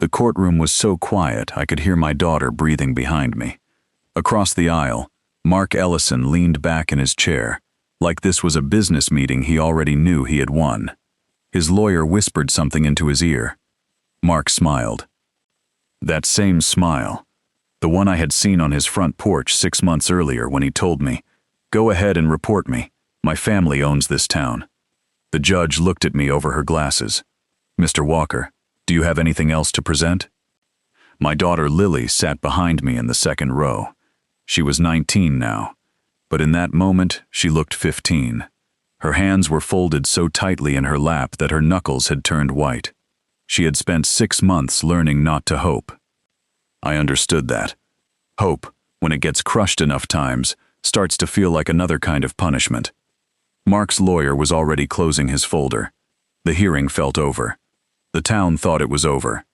The courtroom was so quiet I could hear my daughter breathing behind me. Across the aisle, Mark Ellison leaned back in his chair, like this was a business meeting he already knew he had won. His lawyer whispered something into his ear. Mark smiled. That same smile, the one I had seen on his front porch 6 months earlier when he told me, "Go ahead and report me. My family owns this town." The judge looked at me over her glasses. "Mr. Walker, do you have anything else to present?" My daughter Lily sat behind me in the second row. She was 19 now, but in that moment she looked 15. Her hands were folded so tightly in her lap that her knuckles had turned white. She had spent 6 months learning not to hope. I understood that. Hope, when it gets crushed enough times, starts to feel like another kind of punishment. Mark's lawyer was already closing his folder. The hearing felt over. The town thought it was over.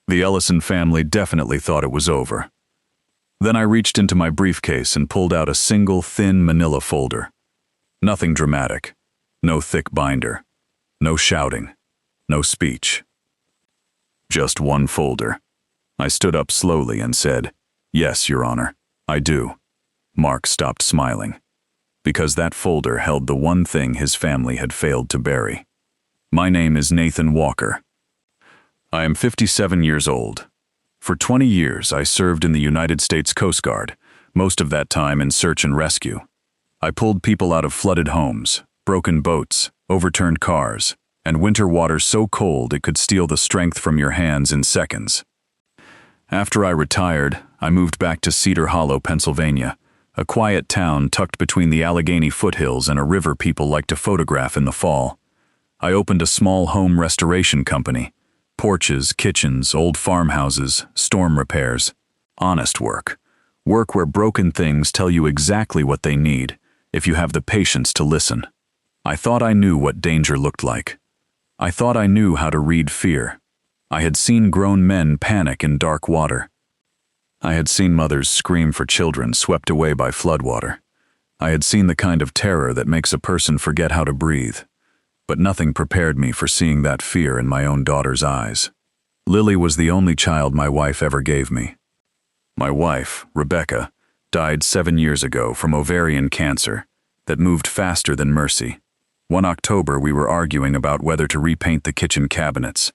The Ellison family definitely thought it was over. Then I reached into my briefcase and pulled out a single thin manila folder. Nothing dramatic. No thick binder. No shouting. No speech. Just one folder. I stood up slowly and said, "Yes, Your Honor, I do." Mark stopped smiling, because that folder held the one thing his family had failed to bury. My name is Nathan Walker. I am 57 years old. For 20 years, I served in the United States Coast Guard, most of that time in search and rescue. I pulled people out of flooded homes, broken boats, overturned cars, and winter water so cold it could steal the strength from your hands in seconds. After I retired, I moved back to Cedar Hollow, Pennsylvania, a quiet town tucked between the Allegheny foothills and a river people like to photograph in the fall. I opened a small home restoration company. Porches, kitchens, old farmhouses, storm repairs. Honest work. Work where broken things tell you exactly what they need, if you have the patience to listen. I thought I knew what danger looked like. I thought I knew how to read fear. I had seen grown men panic in dark water. I had seen mothers scream for children swept away by floodwater. I had seen the kind of terror that makes a person forget how to breathe. But nothing prepared me for seeing that fear in my own daughter's eyes. Lily was the only child my wife ever gave me. My wife, Rebecca, died 7 years ago from ovarian cancer that moved faster than mercy. One October, we were arguing about whether to repaint the kitchen cabinets.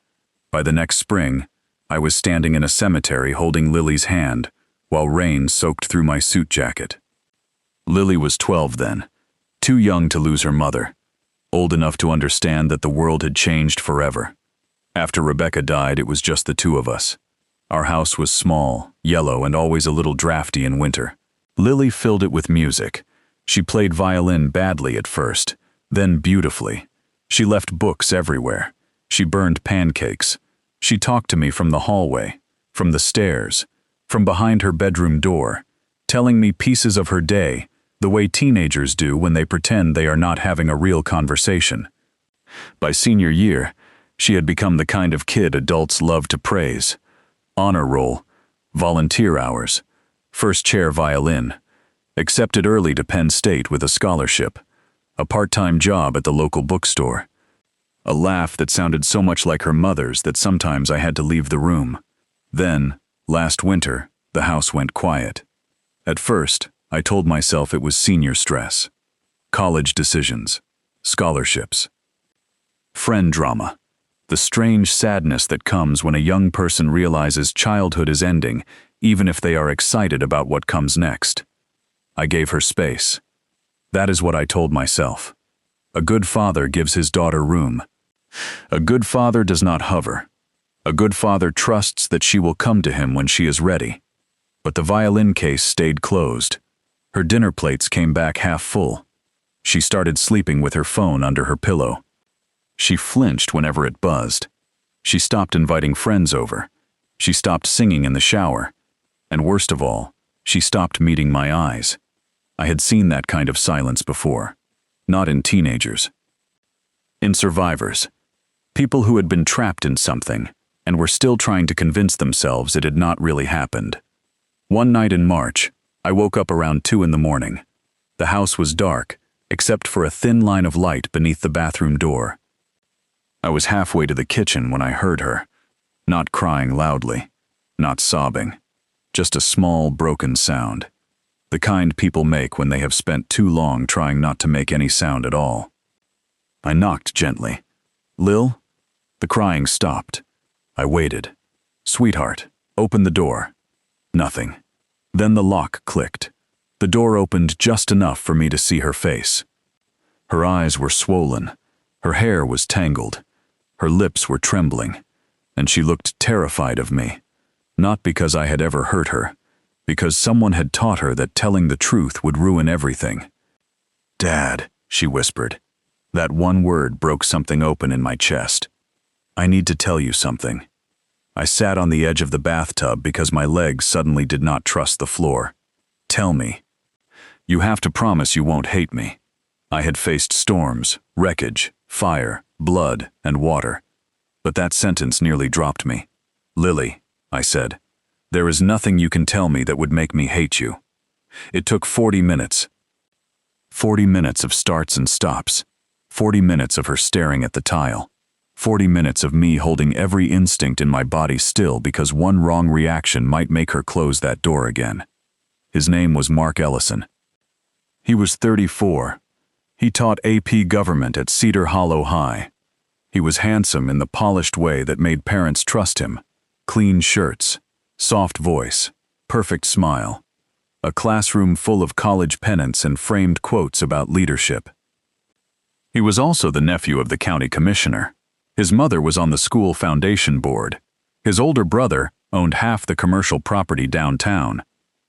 By the next spring, I was standing in a cemetery holding Lily's hand while rain soaked through my suit jacket. Lily was 12 then, too young to lose her mother, old enough to understand that the world had changed forever. After Rebecca died, it was just the two of us. Our house was small, yellow, and always a little drafty in winter. Lily filled it with music. She played violin badly at first, then beautifully. She left books everywhere. She burned pancakes. She talked to me from the hallway, from the stairs, from behind her bedroom door, telling me pieces of her day, the way teenagers do when they pretend they are not having a real conversation. By senior year, she had become the kind of kid adults love to praise. Honor roll, volunteer hours, first chair violin, accepted early to Penn State with a scholarship, a part-time job at the local bookstore. A laugh that sounded so much like her mother's that sometimes I had to leave the room. Then, last winter, the house went quiet. At first, I told myself it was senior stress. College decisions, scholarships. Friend drama, the strange sadness that comes when a young person realizes childhood is ending, even if they are excited about what comes next. I gave her space. That is what I told myself. A good father gives his daughter room. A good father does not hover. A good father trusts that she will come to him when she is ready. But the violin case stayed closed. Her dinner plates came back half full. She started sleeping with her phone under her pillow. She flinched whenever it buzzed. She stopped inviting friends over. She stopped singing in the shower. And worst of all, she stopped meeting my eyes. I had seen that kind of silence before. Not in teenagers. In survivors. People who had been trapped in something and were still trying to convince themselves it had not really happened. One night in March, I woke up around 2 in the morning. The house was dark, except for a thin line of light beneath the bathroom door. I was halfway to the kitchen when I heard her. Not crying loudly, not sobbing, just a small, broken sound. The kind people make when they have spent too long trying not to make any sound at all. I knocked gently. "Lil?" The crying stopped. I waited. "Sweetheart, open the door." Nothing. Then the lock clicked. The door opened just enough for me to see her face. Her eyes were swollen. Her hair was tangled. Her lips were trembling. And she looked terrified of me. Not because I had ever hurt her, because someone had taught her that telling the truth would ruin everything. "Dad," she whispered. That one word broke something open in my chest. "I need to tell you something." I sat on the edge of the bathtub because my legs suddenly did not trust the floor. "Tell me. You have to promise you won't hate me." I had faced storms, wreckage, fire, blood, and water. But that sentence nearly dropped me. "Lily," I said, "there is nothing you can tell me that would make me hate you." It took 40 minutes. 40 minutes of starts and stops. 40 minutes of her staring at the tile. 40 minutes of me holding every instinct in my body still because one wrong reaction might make her close that door again. His name was Mark Ellison. He was 34. He taught AP Government at Cedar Hollow High. He was handsome in the polished way that made parents trust him. Clean shirts, soft voice, perfect smile. A classroom full of college pennants and framed quotes about leadership. He was also the nephew of the county commissioner. His mother was on the school foundation board. His older brother owned half the commercial property downtown.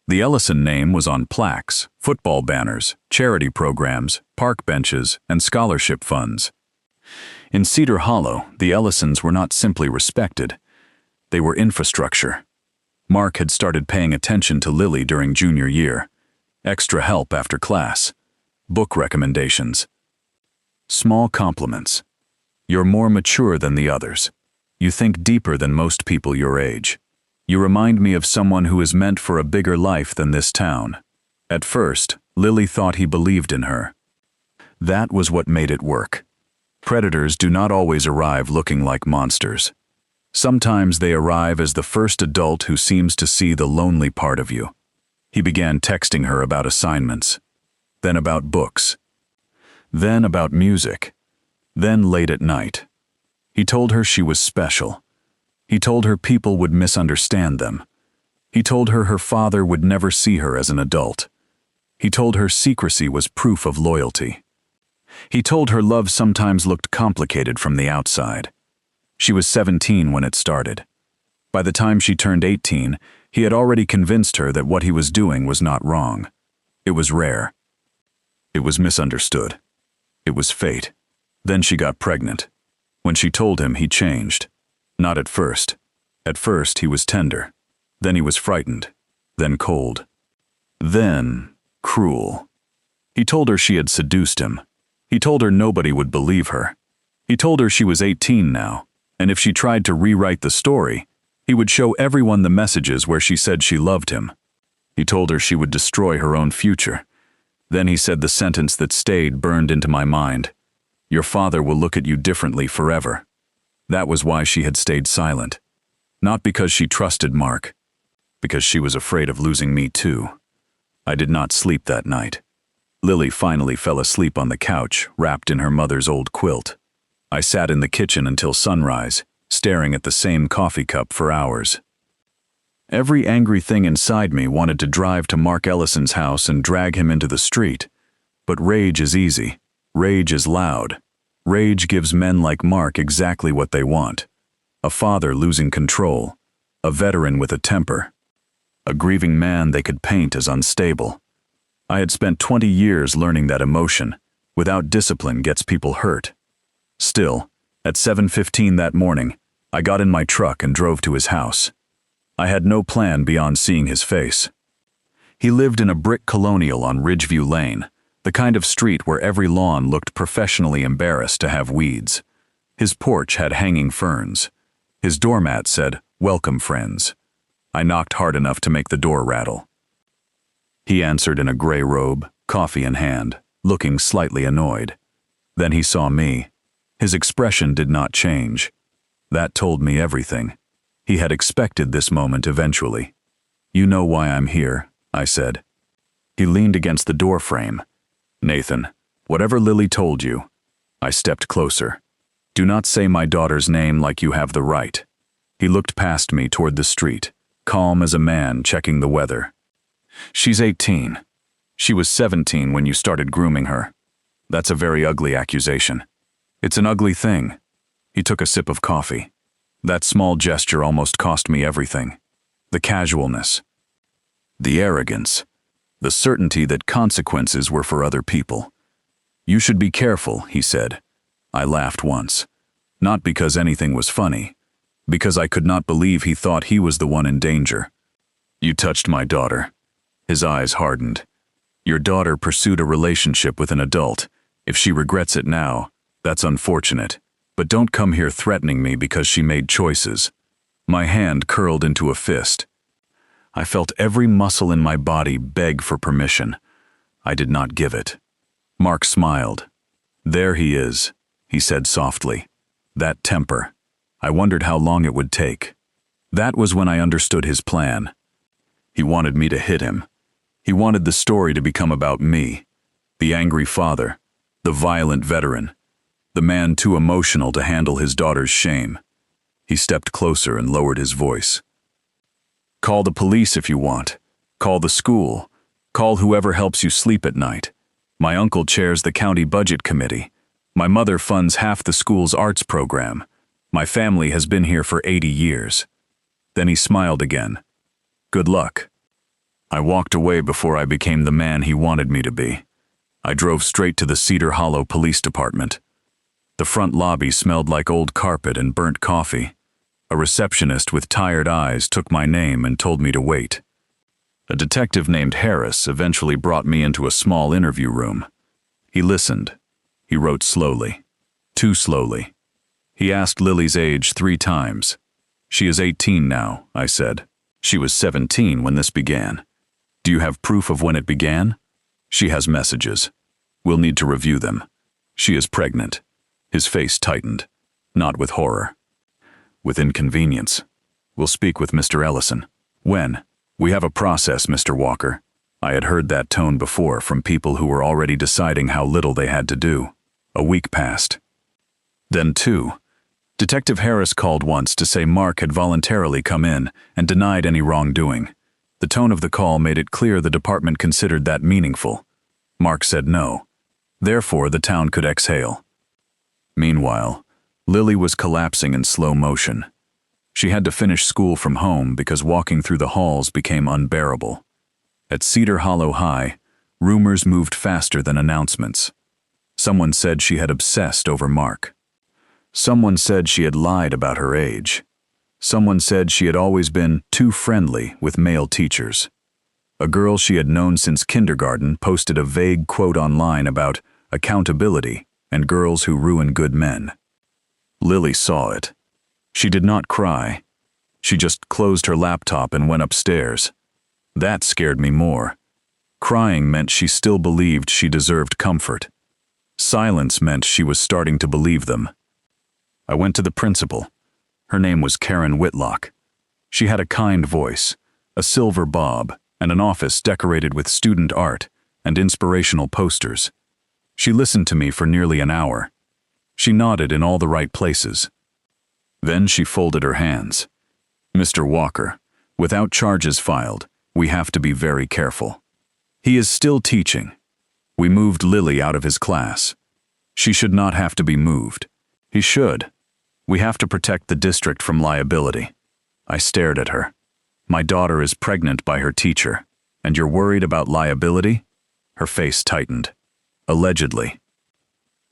The Ellison name was on plaques, football banners, charity programs, park benches, and scholarship funds. In Cedar Hollow, the Ellisons were not simply respected. They were infrastructure. Mark had started paying attention to Lily during junior year. Extra help after class. Book recommendations. Small compliments. "You're more mature than the others. You think deeper than most people your age. You remind me of someone who is meant for a bigger life than this town." At first, Lily thought he believed in her. That was what made it work. Predators do not always arrive looking like monsters. Sometimes they arrive as the first adult who seems to see the lonely part of you. He began texting her about assignments, then about books, then about music, then late at night. He told her she was special. He told her people would misunderstand them. He told her her father would never see her as an adult. He told her secrecy was proof of loyalty. He told her love sometimes looked complicated from the outside. She was 17 when it started. By the time she turned 18, he had already convinced her that what he was doing was not wrong. It was rare. It was misunderstood. It was fate. Then she got pregnant. When she told him, he changed. Not at first. At first, he was tender. Then he was frightened. Then cold. Then cruel. He told her she had seduced him. He told her nobody would believe her. He told her she was 18 now, and if she tried to rewrite the story, he would show everyone the messages where she said she loved him. He told her she would destroy her own future. Then he said the sentence that stayed burned into my mind. "Your father will look at you differently forever." That was why she had stayed silent. Not because she trusted Mark, because she was afraid of losing me too. I did not sleep that night. Lily finally fell asleep on the couch, wrapped in her mother's old quilt. I sat in the kitchen until sunrise, staring at the same coffee cup for hours. Every angry thing inside me wanted to drive to Mark Ellison's house and drag him into the street. But rage is easy. Rage is loud. Rage gives men like Mark exactly what they want. A father losing control. A veteran with a temper. A grieving man they could paint as unstable. I had spent 20 years learning that emotion, without discipline, gets people hurt. Still, at 7:15 that morning, I got in my truck and drove to his house. I had no plan beyond seeing his face. He lived in a brick colonial on Ridgeview Lane, the kind of street where every lawn looked professionally embarrassed to have weeds. His porch had hanging ferns. His doormat said, "Welcome, friends." I knocked hard enough to make the door rattle. He answered in a gray robe, coffee in hand, looking slightly annoyed. Then he saw me. His expression did not change. That told me everything. He had expected this moment eventually. "You know why I'm here," I said. He leaned against the doorframe. "Nathan, whatever Lily told you." I stepped closer. "Do not say my daughter's name like you have the right." He looked past me toward the street, calm as a man checking the weather. "She's 18. She was 17 when you started grooming her. That's a very ugly accusation. It's an ugly thing." He took a sip of coffee. That small gesture almost cost me everything. The casualness. The arrogance. The certainty that consequences were for other people. "You should be careful," he said. I laughed once. Not because anything was funny. Because I could not believe he thought he was the one in danger. "You touched my daughter." His eyes hardened. "Your daughter pursued a relationship with an adult. If she regrets it now, that's unfortunate. But don't come here threatening me because she made choices." My hand curled into a fist. I felt every muscle in my body beg for permission. I did not give it. Mark smiled. "There he is," he said softly. "That temper. I wondered how long it would take." That was when I understood his plan. He wanted me to hit him. He wanted the story to become about me. The angry father. The violent veteran. The man too emotional to handle his daughter's shame. He stepped closer and lowered his voice. "Call the police if you want. Call the school. Call whoever helps you sleep at night. My uncle chairs the county budget committee. My mother funds half the school's arts program. My family has been here for 80 years. Then he smiled again. "Good luck." I walked away before I became the man he wanted me to be. I drove straight to the Cedar Hollow Police Department. The front lobby smelled like old carpet and burnt coffee. A receptionist with tired eyes took my name and told me to wait. A detective named Harris eventually brought me into a small interview room. He listened. He wrote slowly. Too slowly. He asked Lily's age 3 times. "She is 18 now," I said. "She was 17 when this began." "Do you have proof of when it began?" "She has messages. We'll need to review them." "She is pregnant." His face tightened. Not with horror. With inconvenience. "We'll speak with Mr. Ellison." "When?" "We have a process, Mr. Walker." I had heard that tone before from people who were already deciding how little they had to do. A week passed. Then 2. Detective Harris called once to say Mark had voluntarily come in and denied any wrongdoing. The tone of the call made it clear the department considered that meaningful. Mark said no. Therefore, the town could exhale. Meanwhile, Lily was collapsing in slow motion. She had to finish school from home because walking through the halls became unbearable. At Cedar Hollow High, rumors moved faster than announcements. Someone said she had obsessed over Mark. Someone said she had lied about her age. Someone said she had always been too friendly with male teachers. A girl she had known since kindergarten posted a vague quote online about accountability and girls who ruin good men. Lily saw it. She did not cry. She just closed her laptop and went upstairs. That scared me more. Crying meant she still believed she deserved comfort. Silence meant she was starting to believe them. I went to the principal. Her name was Karen Whitlock. She had a kind voice, a silver bob, and an office decorated with student art and inspirational posters. She listened to me for nearly an hour. She nodded in all the right places. Then she folded her hands. "Mr. Walker, without charges filed, we have to be very careful. He is still teaching. We moved Lily out of his class. She should not have to be moved. He should. We have to protect the district from liability." I stared at her. "My daughter is pregnant by her teacher, and you're worried about liability?" Her face tightened. "Allegedly."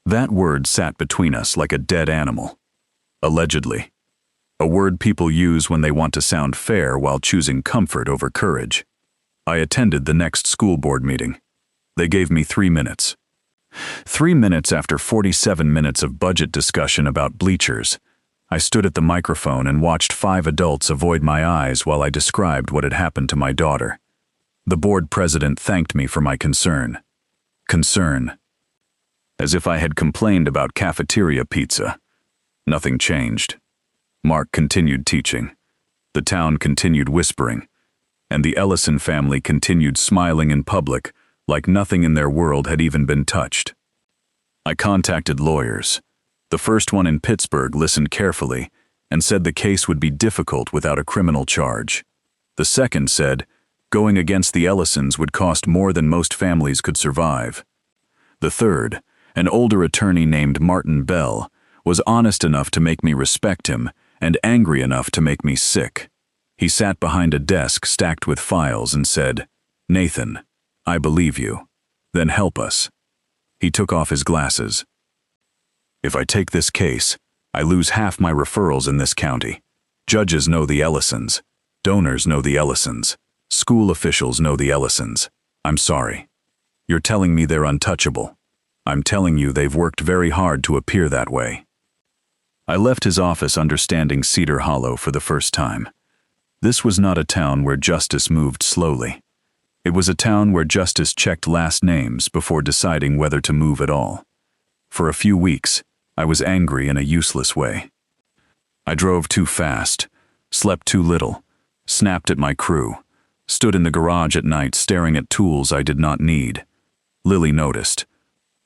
That word sat between us like a dead animal. Allegedly. A word people use when they want to sound fair while choosing comfort over courage. I attended the next school board meeting. They gave me 3 minutes. 3 minutes after 47 minutes of budget discussion about bleachers, I stood at the microphone and watched 5 adults avoid my eyes while I described what had happened to my daughter. The board president thanked me for my concern. Concern. As if I had complained about cafeteria pizza. Nothing changed. Mark continued teaching. The town continued whispering, and the Ellison family continued smiling in public like nothing in their world had even been touched. I contacted lawyers. The first one in Pittsburgh listened carefully and said the case would be difficult without a criminal charge. The second said going against the Ellisons would cost more than most families could survive. The third, an older attorney named Martin Bell, was honest enough to make me respect him and angry enough to make me sick. He sat behind a desk stacked with files and said, "Nathan, I believe you. Then help us." He took off his glasses. "If I take this case, I lose half my referrals in this county. Judges know the Ellisons. Donors know the Ellisons. School officials know the Ellisons. I'm sorry. You're telling me they're untouchable. I'm telling you they've worked very hard to appear that way." I left his office understanding Cedar Hollow for the first time. This was not a town where justice moved slowly. It was a town where justice checked last names before deciding whether to move at all. For a few weeks, I was angry in a useless way. I drove too fast, slept too little, snapped at my crew, stood in the garage at night staring at tools I did not need. Lily noticed.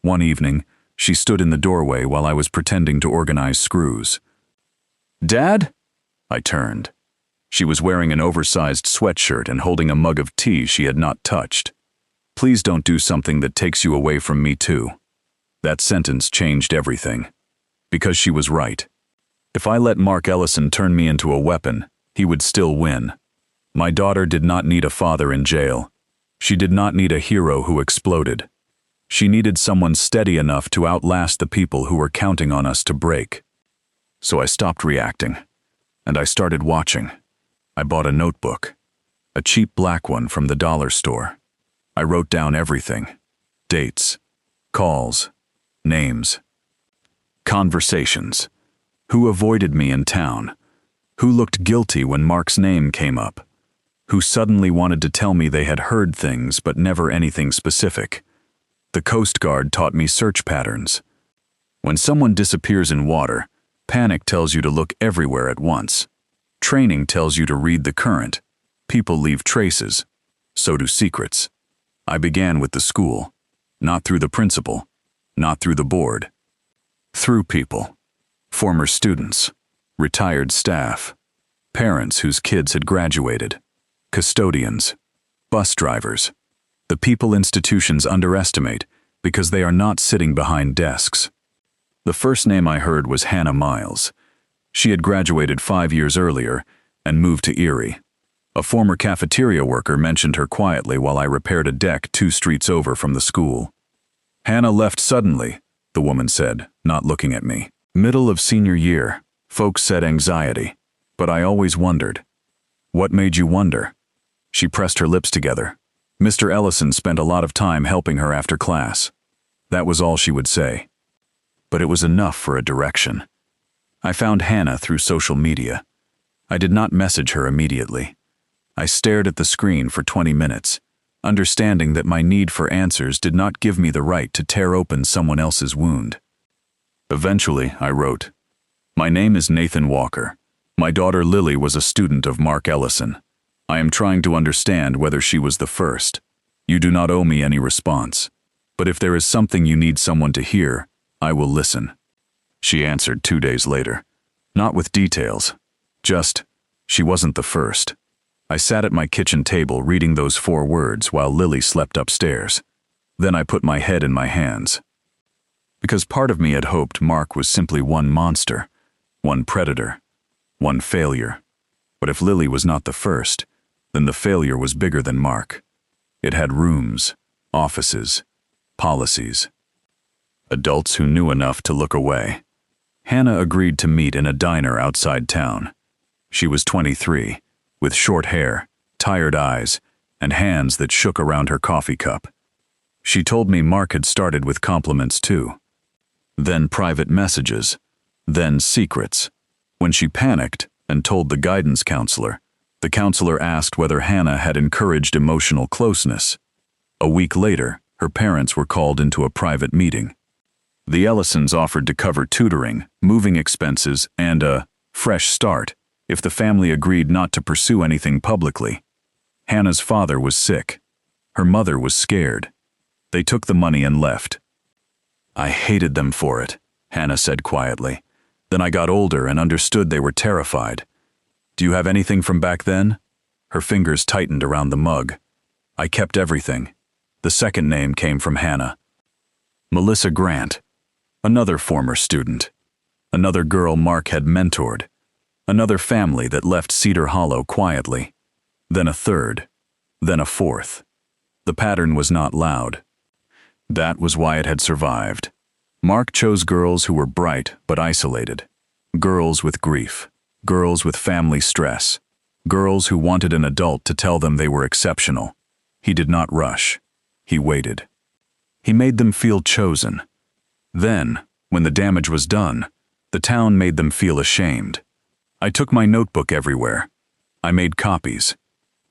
One evening, she stood in the doorway while I was pretending to organize screws. "Dad?" I turned. She was wearing an oversized sweatshirt and holding a mug of tea she had not touched. "Please don't do something that takes you away from me too." That sentence changed everything. Because she was right. If I let Mark Ellison turn me into a weapon, he would still win. My daughter did not need a father in jail. She did not need a hero who exploded. She needed someone steady enough to outlast the people who were counting on us to break. So I stopped reacting, and I started watching. I bought a notebook, a cheap black one from the dollar store. I wrote down everything: dates, calls, names, conversations, who avoided me in town, who looked guilty when Mark's name came up, who suddenly wanted to tell me they had heard things but never anything specific. The Coast Guard taught me search patterns. When someone disappears in water, panic tells you to look everywhere at once. Training tells you to read the current. People leave traces. So do secrets. I began with the school. Not through the principal. Not through the board. Through people. Former students. Retired staff. Parents whose kids had graduated. Custodians. Bus drivers. The people institutions underestimate because they are not sitting behind desks. The first name I heard was Hannah Miles. She had graduated 5 years earlier and moved to Erie. A former cafeteria worker mentioned her quietly while I repaired a deck 2 streets over from the school. "Hannah left suddenly," the woman said, not looking at me. "Middle of senior year. Folks said anxiety. But I always wondered." "What made you wonder?" She pressed her lips together. "Mr. Ellison spent a lot of time helping her after class." That was all she would say. But it was enough for a direction. I found Hannah through social media. I did not message her immediately. I stared at the screen for 20 minutes, understanding that my need for answers did not give me the right to tear open someone else's wound. Eventually, I wrote, "My name is Nathan Walker. My daughter Lily was a student of Mark Ellison. I am trying to understand whether she was the first. You do not owe me any response. But if there is something you need someone to hear, I will listen." She answered 2 days later. Not with details. Just, she wasn't the first. I sat at my kitchen table reading those 4 words while Lily slept upstairs. Then I put my head in my hands. Because part of me had hoped Mark was simply one monster, one predator, one failure. But if Lily was not the first, then the failure was bigger than Mark. It had rooms, offices, policies. Adults who knew enough to look away. Hannah agreed to meet in a diner outside town. She was 23, with short hair, tired eyes, and hands that shook around her coffee cup. She told me Mark had started with compliments too. Then private messages. Then secrets. When she panicked and told the guidance counselor, the counselor asked whether Hannah had encouraged emotional closeness. A week later, her parents were called into a private meeting. The Ellisons offered to cover tutoring, moving expenses, and a fresh start if the family agreed not to pursue anything publicly. Hannah's father was sick. Her mother was scared. They took the money and left. I hated them for it, Hannah said quietly. Then I got older and understood they were terrified. Do you have anything from back then? Her fingers tightened around the mug. I kept everything. The second name came from Hannah. Melissa Grant. Another former student. Another girl Mark had mentored. Another family that left Cedar Hollow quietly. Then a third. Then a fourth. The pattern was not loud. That was why it had survived. Mark chose girls who were bright but isolated. Girls with grief. Girls with family stress. Girls who wanted an adult to tell them they were exceptional. He did not rush. He waited. He made them feel chosen. Then, when the damage was done, the town made them feel ashamed. I took my notebook everywhere. I made copies.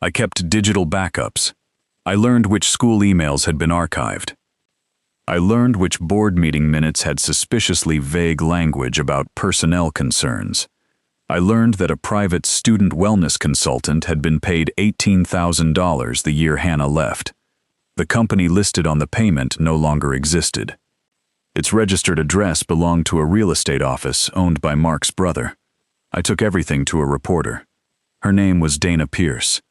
I kept digital backups. I learned which school emails had been archived. I learned which board meeting minutes had suspiciously vague language about personnel concerns. I learned that a private student wellness consultant had been paid $18,000 the year Hannah left. The company listed on the payment no longer existed. Its registered address belonged to a real estate office owned by Mark's brother. I took everything to a reporter. Her name was Dana Pierce.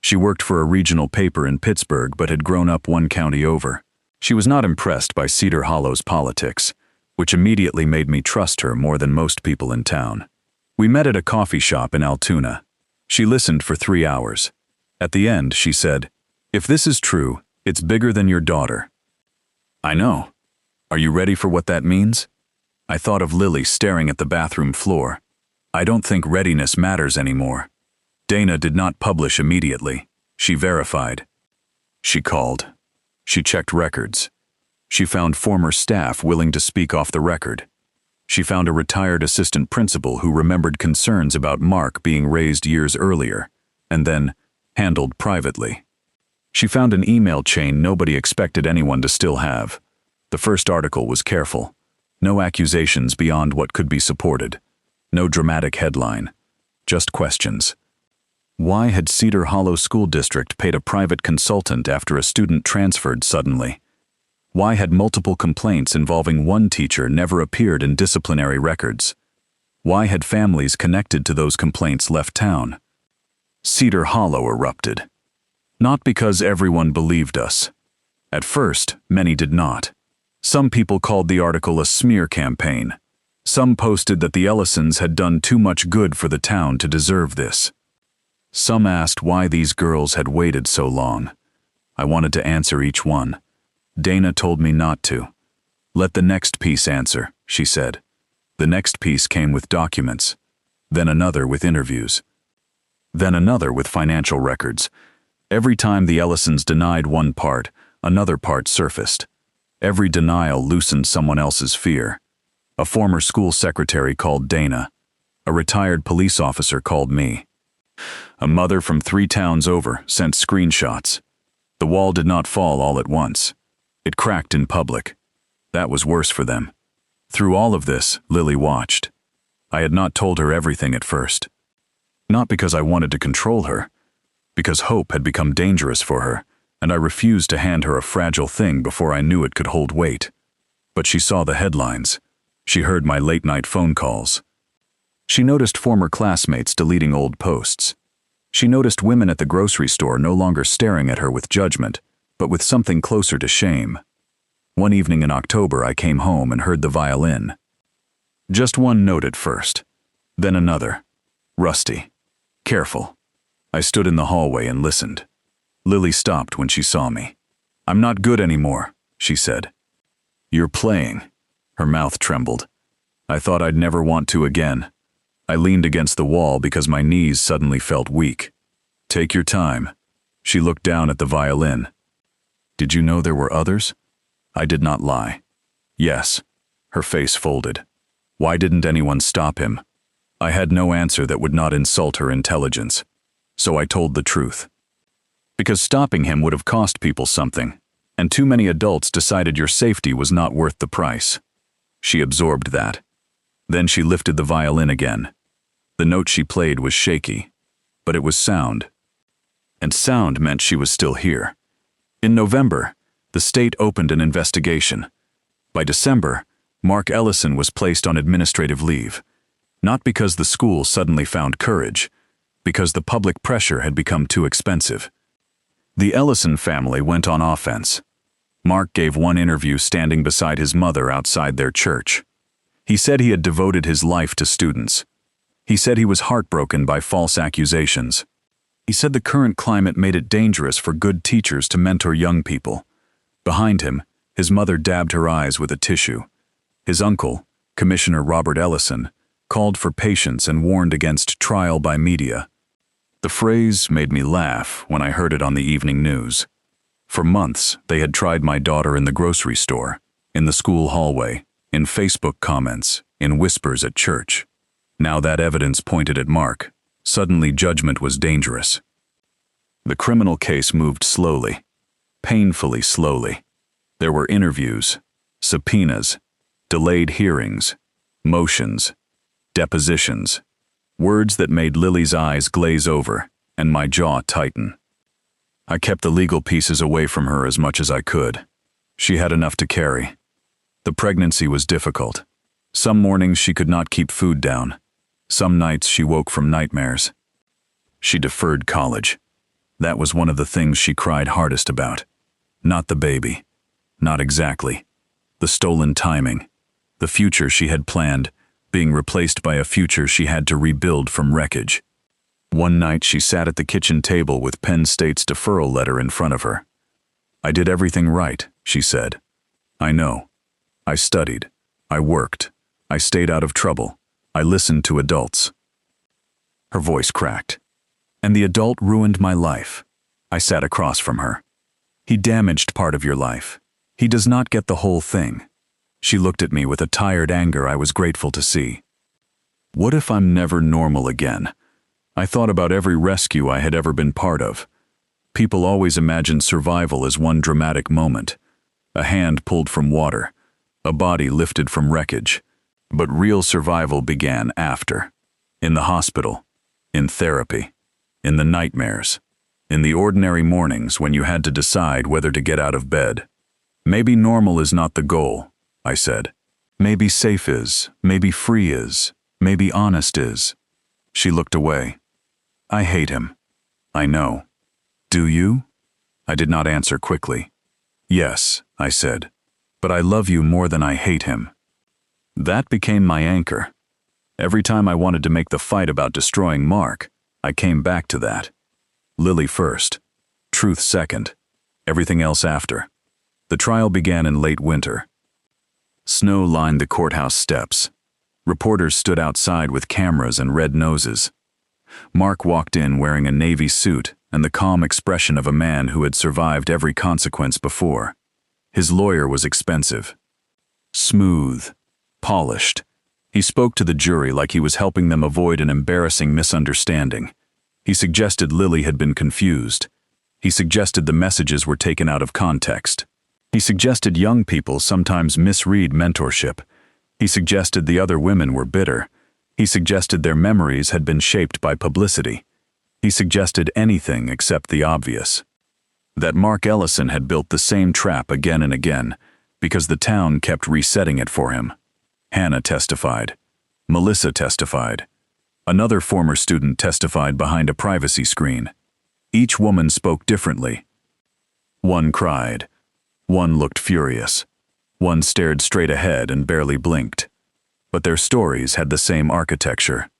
She worked for a regional paper in Pittsburgh but had grown up one county over. She was not impressed by Cedar Hollow's politics, which immediately made me trust her more than most people in town. We met at a coffee shop in Altoona. She listened for 3 hours. At the end, she said, "If this is true, it's bigger than your daughter." I know. Are you ready for what that means? I thought of Lily staring at the bathroom floor. I don't think readiness matters anymore. Dana did not publish immediately. She verified. She called. She checked records. She found former staff willing to speak off the record. She found a retired assistant principal who remembered concerns about Mark being raised years earlier, and then handled privately. She found an email chain nobody expected anyone to still have. The first article was careful. No accusations beyond what could be supported. No dramatic headline. Just questions. Why had Cedar Hollow School District paid a private consultant after a student transferred suddenly? Why had multiple complaints involving one teacher never appeared in disciplinary records? Why had families connected to those complaints left town? Cedar Hollow erupted. Not because everyone believed us. At first, many did not. Some people called the article a smear campaign. Some posted that the Ellisons had done too much good for the town to deserve this. Some asked why these girls had waited so long. I wanted to answer each one. Dana told me not to. Let the next piece answer, she said. The next piece came with documents. Then another with interviews. Then another with financial records. Every time the Ellisons denied one part, another part surfaced. Every denial loosened someone else's fear. A former school secretary called Dana. A retired police officer called me. A mother from 3 towns over sent screenshots. The wall did not fall all at once. It cracked in public. That was worse for them. Through all of this, Lily watched. I had not told her everything at first. Not because I wanted to control her, because hope had become dangerous for her, and I refused to hand her a fragile thing before I knew it could hold weight. But she saw the headlines. She heard my late-night phone calls. She noticed former classmates deleting old posts. She noticed women at the grocery store no longer staring at her with judgment, but with something closer to shame. One evening in October, I came home and heard the violin. Just one note at first, then another. Rusty. Careful. I stood in the hallway and listened. Lily stopped when she saw me. "I'm not good anymore," she said. "You're playing." Her mouth trembled. I thought I'd never want to again. I leaned against the wall because my knees suddenly felt weak. "Take your time." She looked down at the violin. "Did you know there were others?" I did not lie. "Yes." Her face folded. Why didn't anyone stop him? I had no answer that would not insult her intelligence. So I told the truth. Because stopping him would have cost people something, and too many adults decided your safety was not worth the price. She absorbed that. Then she lifted the violin again. The note she played was shaky, but it was sound. And sound meant she was still here. In November, the state opened an investigation. By December, Mark Ellison was placed on administrative leave, not because the school suddenly found courage, because the public pressure had become too expensive. The Ellison family went on offense. Mark gave one interview standing beside his mother outside their church. He said he had devoted his life to students. He said he was heartbroken by false accusations. He said the current climate made it dangerous for good teachers to mentor young people. Behind him, his mother dabbed her eyes with a tissue. His uncle, Commissioner Robert Ellison, called for patience and warned against trial by media. The phrase made me laugh when I heard it on the evening news. For months, they had tried my daughter in the grocery store, in the school hallway, in Facebook comments, in whispers at church. Now that evidence pointed at Mark. Suddenly judgment was dangerous. The criminal case moved slowly, painfully slowly. There were interviews, subpoenas, delayed hearings, motions, depositions, words that made Lily's eyes glaze over and my jaw tighten. I kept the legal pieces away from her as much as I could. She had enough to carry. The pregnancy was difficult. Some mornings she could not keep food down. Some nights she woke from nightmares. She deferred college. That was one of the things she cried hardest about. Not the baby. Not exactly. The stolen timing. The future she had planned, being replaced by a future she had to rebuild from wreckage. One night she sat at the kitchen table with Penn State's deferral letter in front of her. "I did everything right," she said. "I know. I studied. I worked. I stayed out of trouble. I listened to adults." Her voice cracked. "And the adult ruined my life." I sat across from her. "He damaged part of your life. He does not get the whole thing." She looked at me with a tired anger I was grateful to see. What if I'm never normal again? I thought about every rescue I had ever been part of. People always imagine survival as one dramatic moment. A hand pulled from water. A body lifted from wreckage. But real survival began after. In the hospital. In therapy. In the nightmares. In the ordinary mornings when you had to decide whether to get out of bed. "Maybe normal is not the goal," I said. "Maybe safe is. Maybe free is. Maybe honest is." She looked away. "I hate him." "I know." "Do you?" I did not answer quickly. "Yes," I said. "But I love you more than I hate him." That became my anchor. Every time I wanted to make the fight about destroying Mark, I came back to that. Lily first. Truth second. Everything else after. The trial began in late winter. Snow lined the courthouse steps. Reporters stood outside with cameras and red noses. Mark walked in wearing a navy suit and the calm expression of a man who had survived every consequence before. His lawyer was expensive. Smooth. Polished. He spoke to the jury like he was helping them avoid an embarrassing misunderstanding. He suggested Lily had been confused. He suggested the messages were taken out of context. He suggested young people sometimes misread mentorship. He suggested the other women were bitter. He suggested their memories had been shaped by publicity. He suggested anything except the obvious. That Mark Ellison had built the same trap again and again, because the town kept resetting it for him. Hannah testified. Melissa testified. Another former student testified behind a privacy screen. Each woman spoke differently. One cried. One looked furious. One stared straight ahead and barely blinked. But their stories had the same architecture.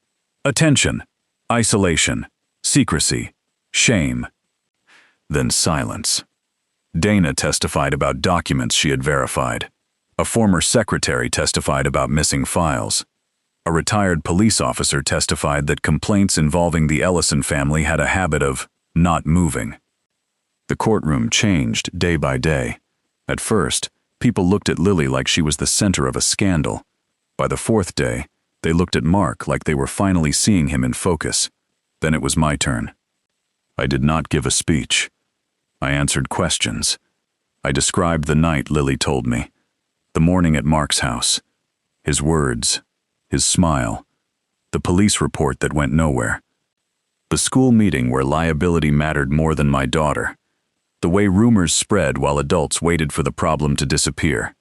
Attention, isolation, secrecy, shame. Then silence. Dana testified about documents she had verified. A former secretary testified about missing files. A retired police officer testified that complaints involving the Ellison family had a habit of not moving. The courtroom changed day by day. At first, people looked at Lily like she was the center of a scandal. By the fourth day, they looked at Mark like they were finally seeing him in focus. Then it was my turn. I did not give a speech. I answered questions. I described the night Lily told me. The morning at Mark's house. His words. His smile. The police report that went nowhere. The school meeting where liability mattered more than my daughter. The way rumors spread while adults waited for the problem to disappear.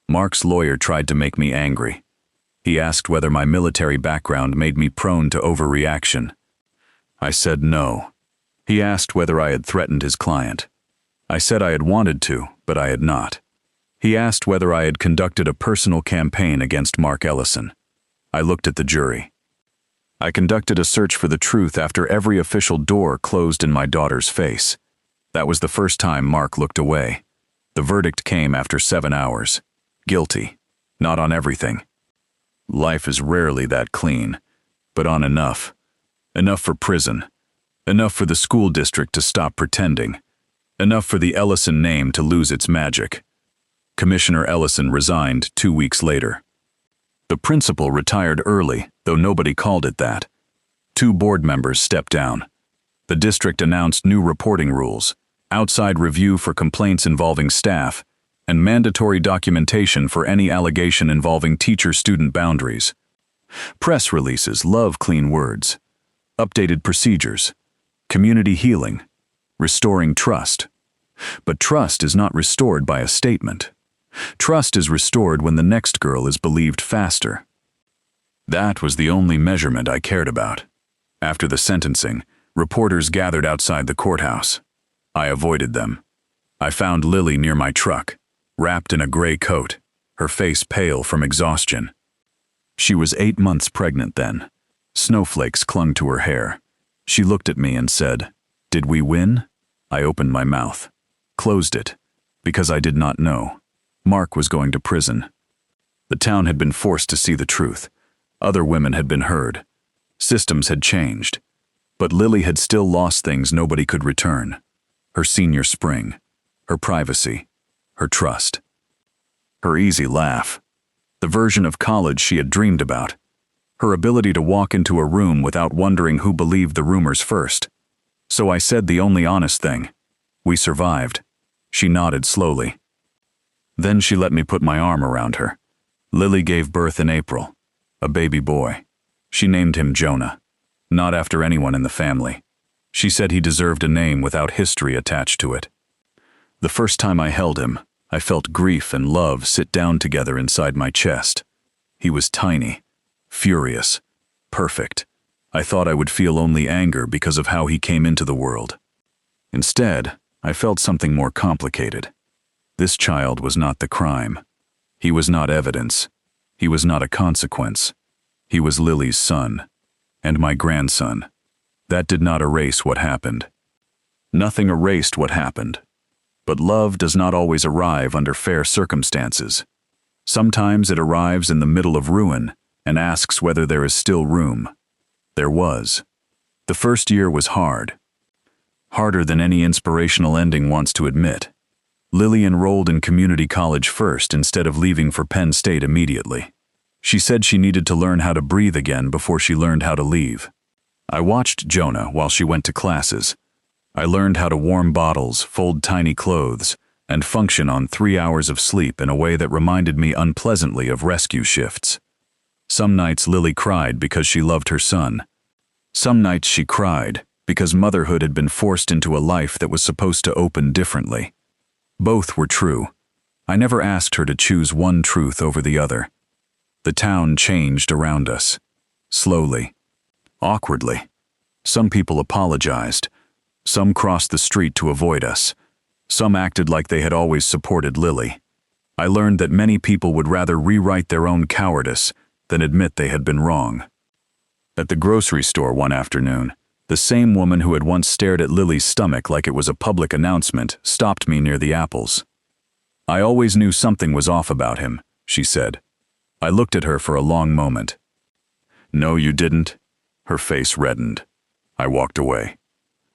Mark's lawyer tried to make me angry. He asked whether my military background made me prone to overreaction. I said no. He asked whether I had threatened his client. I said I had wanted to, but I had not. He asked whether I had conducted a personal campaign against Mark Ellison. I looked at the jury. I conducted a search for the truth after every official door closed in my daughter's face. That was the first time Mark looked away. The verdict came after 7 hours. Guilty. Not on everything. Life is rarely that clean, but on enough. Enough for prison. Enough for the school district to stop pretending. Enough for the Ellison name to lose its magic. Commissioner Ellison resigned 2 weeks later. The principal retired early, though nobody called it that. 2 board members stepped down. The district announced new reporting rules, outside review for complaints involving staff, and mandatory documentation for any allegation involving teacher-student boundaries. Press releases love clean words. Updated procedures. Community healing. Restoring trust. But trust is not restored by a statement. Trust is restored when the next girl is believed faster. That was the only measurement I cared about. After the sentencing, reporters gathered outside the courthouse. I avoided them. I found Lily near my truck, wrapped in a gray coat, her face pale from exhaustion. She was 8 months pregnant then. Snowflakes clung to her hair. She looked at me and said, "Did we win?" I opened my mouth, closed it, because I did not know. Mark was going to prison. The town had been forced to see the truth. Other women had been heard. Systems had changed. But Lily had still lost things nobody could return. Her senior spring, her privacy, her trust. Her easy laugh, the version of college she had dreamed about. Her ability to walk into a room without wondering who believed the rumors first. So I said the only honest thing. We survived. She nodded slowly. Then she let me put my arm around her. Lily gave birth in April. A baby boy. She named him Jonah. Not after anyone in the family. She said he deserved a name without history attached to it. The first time I held him, I felt grief and love sit down together inside my chest. He was tiny, furious, perfect. I thought I would feel only anger because of how he came into the world. Instead, I felt something more complicated. This child was not the crime. He was not evidence. He was not a consequence. He was Lily's son, and my grandson. That did not erase what happened. Nothing erased what happened. But love does not always arrive under fair circumstances. Sometimes it arrives in the middle of ruin and asks whether there is still room. There was. The first year was hard. Harder than any inspirational ending wants to admit. Lily enrolled in community college first instead of leaving for Penn State immediately. She said she needed to learn how to breathe again before she learned how to leave. I watched Jonah while she went to classes. I learned how to warm bottles, fold tiny clothes, and function on 3 hours of sleep in a way that reminded me unpleasantly of rescue shifts. Some nights Lily cried because she loved her son. Some nights she cried because motherhood had been forced into a life that was supposed to open differently. Both were true. I never asked her to choose one truth over the other. The town changed around us. Slowly. Awkwardly. Some people apologized. Some crossed the street to avoid us. Some acted like they had always supported Lily. I learned that many people would rather rewrite their own cowardice than admit they had been wrong. At the grocery store one afternoon, the same woman who had once stared at Lily's stomach like it was a public announcement stopped me near the apples. "I always knew something was off about him," she said. I looked at her for a long moment. "No, you didn't." Her face reddened. I walked away.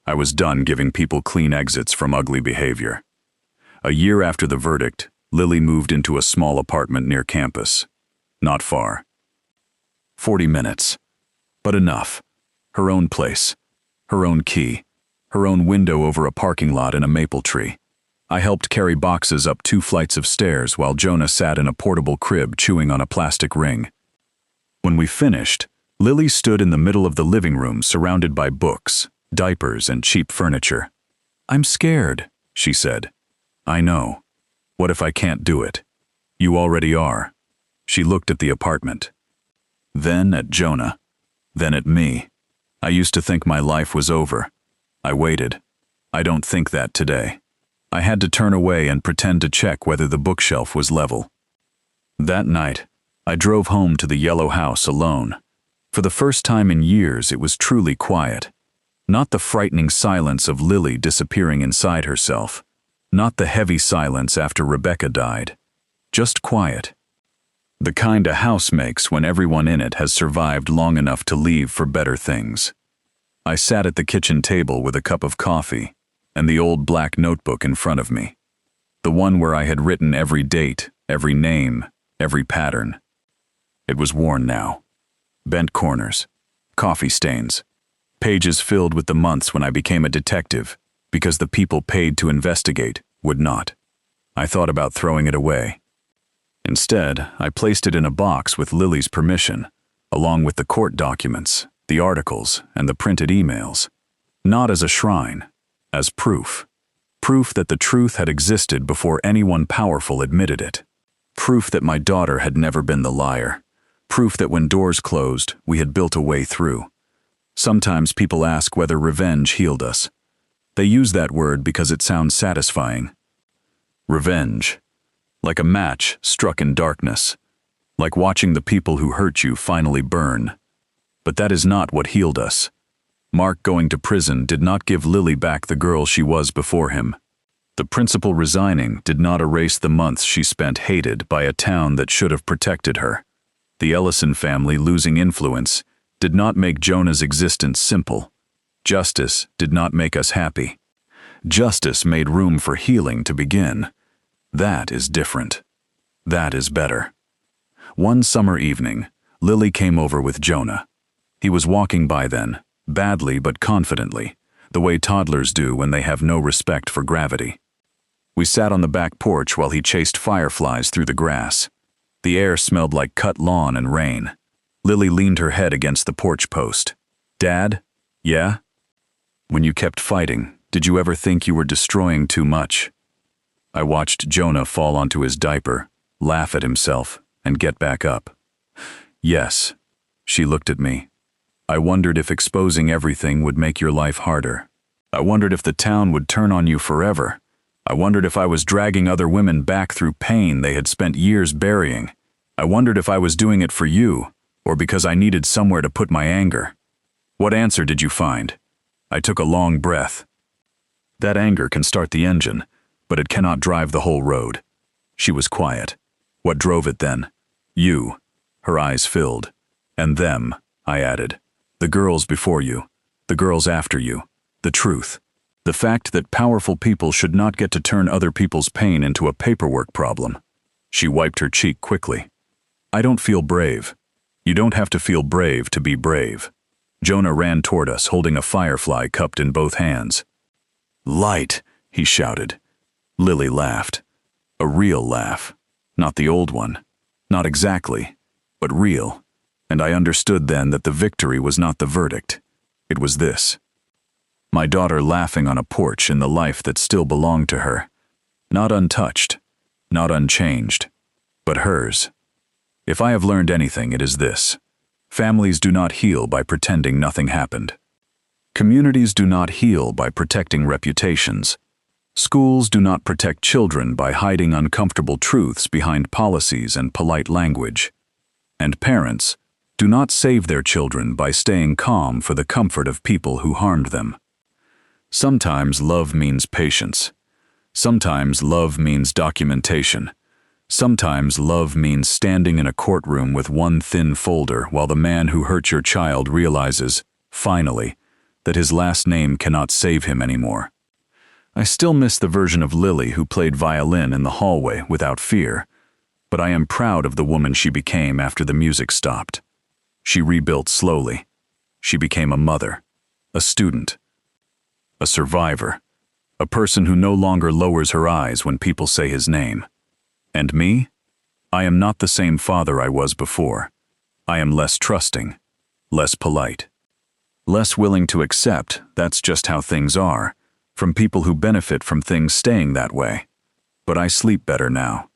I was done giving people clean exits from ugly behavior. A year after the verdict, Lily moved into a small apartment near campus. Not far. 40 minutes. But enough. Her own place. Her own key. Her own window over a parking lot in a maple tree. I helped carry boxes up 2 flights of stairs while Jonah sat in a portable crib chewing on a plastic ring. When we finished, Lily stood in the middle of the living room surrounded by books, diapers, and cheap furniture. "I'm scared," she said. "I know. What if I can't do it?" "You already are." She looked at the apartment. Then at Jonah. Then at me. I used to think my life was over. I waited. I don't think that today. I had to turn away and pretend to check whether the bookshelf was level. That night, I drove home to the yellow house alone. For the first time in years, it was truly quiet. Not the frightening silence of Lily disappearing inside herself. Not the heavy silence after Rebecca died. Just quiet. The kind a house makes when everyone in it has survived long enough to leave for better things. I sat at the kitchen table with a cup of coffee and the old black notebook in front of me. The one where I had written every date, every name, every pattern. It was worn now. Bent corners, coffee stains, pages filled with the months when I became a detective because the people paid to investigate would not. I thought about throwing it away. Instead, I placed it in a box with Lily's permission, along with the court documents, the articles, and the printed emails. Not as a shrine, as proof. Proof that the truth had existed before anyone powerful admitted it. Proof that my daughter had never been the liar. Proof that when doors closed, we had built a way through. Sometimes people ask whether revenge healed us. They use that word because it sounds satisfying. Revenge. Like a match struck in darkness. Like watching the people who hurt you finally burn. But that is not what healed us. Mark going to prison did not give Lily back the girl she was before him. The principal resigning did not erase the months she spent hated by a town that should have protected her. The Ellison family losing influence did not make Jonah's existence simple. Justice did not make us happy. Justice made room for healing to begin. That is different. That is better. One summer evening, Lily came over with Jonah. He was walking by then, badly but confidently, the way toddlers do when they have no respect for gravity. We sat on the back porch while he chased fireflies through the grass. The air smelled like cut lawn and rain. Lily leaned her head against the porch post. "Dad? Yeah? When you kept fighting, did you ever think you were destroying too much?" I watched Jonah fall onto his diaper, laugh at himself, and get back up. "Yes." She looked at me. "I wondered if exposing everything would make your life harder. I wondered if the town would turn on you forever. I wondered if I was dragging other women back through pain they had spent years burying. I wondered if I was doing it for you, or because I needed somewhere to put my anger. What answer did you find?" I took a long breath. That anger can start the engine, but it cannot drive the whole road. She was quiet. What drove it then? You. Her eyes filled. And them, I added. The girls before you. The girls after you. The truth. The fact that powerful people should not get to turn other people's pain into a paperwork problem. She wiped her cheek quickly. "I don't feel brave." "You don't have to feel brave to be brave." Jonah ran toward us, holding a firefly cupped in both hands. "Light," he shouted. Lily laughed. A real laugh. Not the old one. Not exactly, but real. And I understood then that the victory was not the verdict. It was this. My daughter laughing on a porch in the life that still belonged to her. Not untouched, not unchanged, but hers. If I have learned anything, it is this. Families do not heal by pretending nothing happened. Communities do not heal by protecting reputations. Schools do not protect children by hiding uncomfortable truths behind policies and polite language. And parents do not save their children by staying calm for the comfort of people who harmed them. Sometimes love means patience. Sometimes love means documentation. Sometimes love means standing in a courtroom with one thin folder while the man who hurt your child realizes, finally, that his last name cannot save him anymore. I still miss the version of Lily who played violin in the hallway without fear, but I am proud of the woman she became after the music stopped. She rebuilt slowly. She became a mother, a student, a survivor, a person who no longer lowers her eyes when people say his name. And me? I am not the same father I was before. I am less trusting. less polite. Less willing to accept that's just how things are, from people who benefit from things staying that way. But I sleep better now.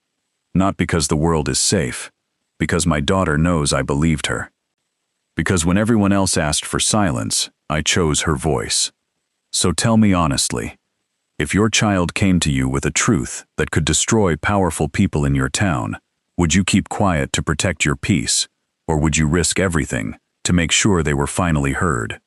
Not because the world is safe, because my daughter knows I believed her. Because when everyone else asked for silence, I chose her voice. So tell me honestly, if your child came to you with a truth that could destroy powerful people in your town, would you keep quiet to protect your peace, or would you risk everything to make sure they were finally heard?